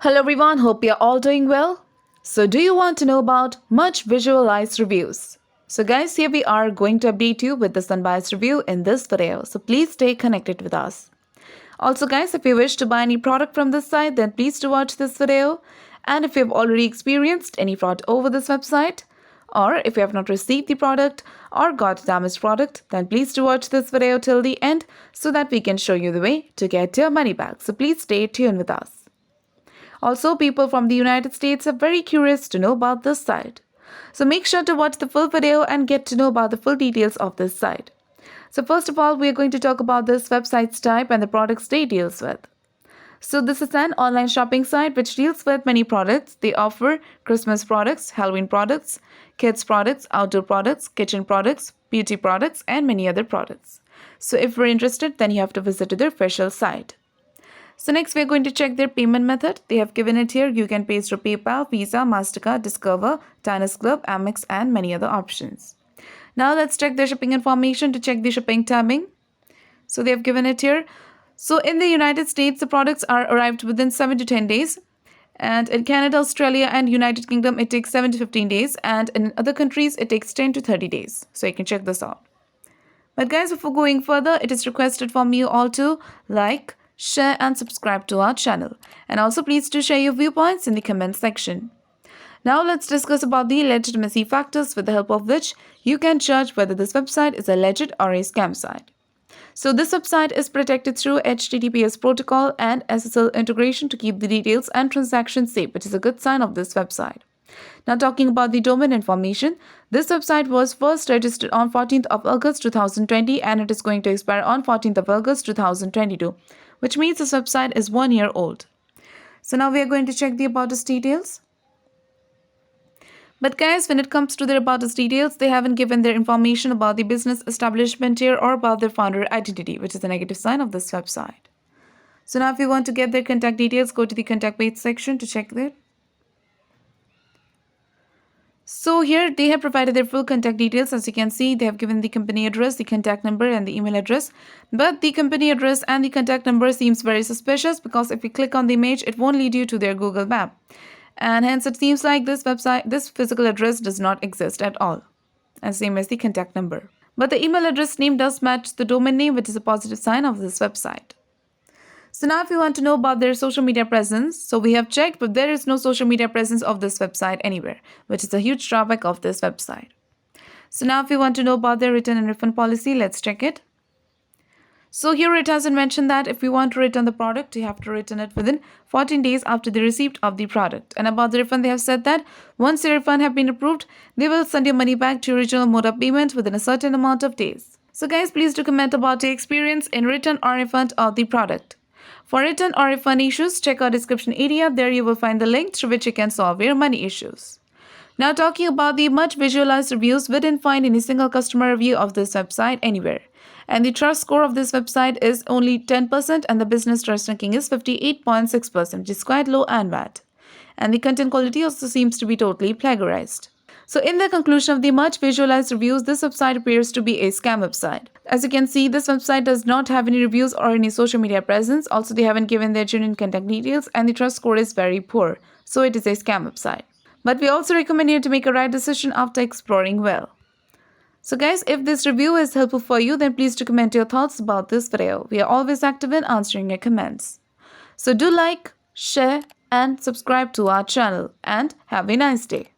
Hello everyone, hope you're all doing well. So, do you want to know about much visualized reviews? So, guys, here we are going to update you with this unbiased review in this video. So, please stay connected with us. Also, guys, if you wish to buy any product from this site, then please do watch this video. And if you have already experienced any fraud over this website, or if you have not received the product or got a damaged product, then please do watch this video till the end so that we can show you the way to get your money back. So, please stay tuned with us. Also, people from the United States are very curious to know about this site. So make sure to watch the full video and get to know about the full details of this site. So first of all, we are going to talk about this website's type and the products they deals with. So this is an online shopping site which deals with many products. They offer Christmas products, Halloween products, kids products, outdoor products, kitchen products, beauty products, and many other products. So if you're interested, then you have to visit their official site. So next we're going to check their payment method. They have given it here. You can pay through PayPal, Visa, MasterCard, Discover, Diners Club, Amex and many other options. Now let's check their shipping information to check the shipping timing. So they have given it here. So in the United States, the products are arrived within 7 to 10 days. And in Canada, Australia and United Kingdom, it takes 7 to 15 days. And in other countries, it takes 10 to 30 days. So you can check this out. But guys, before going further, it is requested from you all to like, share and subscribe to our channel. And also please do share your viewpoints in the comment section. Now let's discuss about the legitimacy factors with the help of which you can judge whether this website is a legit or a scam site. So this website is protected through HTTPS protocol and SSL integration to keep the details and transactions safe, which is a good sign of this website. Now talking about the domain information, this website was first registered on 14th of August 2020 and it is going to expire on 14th of August 2022. Which means this website is 1 year old. So now we are going to check the About Us details. But guys, when it comes to their About Us details, they haven't given their information about the business establishment here or about their founder identity, which is a negative sign of this website. So now if you want to get their contact details, go to the contact page section to check it. So here they have provided their full contact details. As you can see, they have given the company address, the contact number and the email address. But the company address and the contact number seems very suspicious because if you click on the image, it won't lead you to their Google map. And hence it seems like this physical address does not exist at all. And same as the contact number. But the email address name does match the domain name, which is a positive sign of this website. So now if you want to know about their social media presence, so we have checked, but there is no social media presence of this website anywhere, which is a huge drawback of this website. So now if you want to know about their return and refund policy, let's check it. So here it hasn't mentioned that if you want to return the product, you have to return it within 14 days after the receipt of the product. And about the refund, they have said that once your refund have been approved, they will send your money back to your original mode of payment within a certain amount of days. So guys, please do comment about your experience in return or refund of the product. For return or refund issues, check our description area. There you will find the link through which you can solve your money issues. Now talking about the much visualized reviews, we didn't find any single customer review of this website anywhere. And the trust score of this website is only 10% and the business trust ranking is 58.6%, which is quite low and bad. And the content quality also seems to be totally plagiarized. So in the conclusion of the much visualized reviews, this website appears to be a scam website. As you can see, this website does not have any reviews or any social media presence. Also, they haven't given their genuine contact details and the trust score is very poor. So it is a scam website. But we also recommend you to make a right decision after exploring well. So guys, if this review is helpful for you, then please do comment your thoughts about this video. We are always active in answering your comments. So do like, share and subscribe to our channel and have a nice day.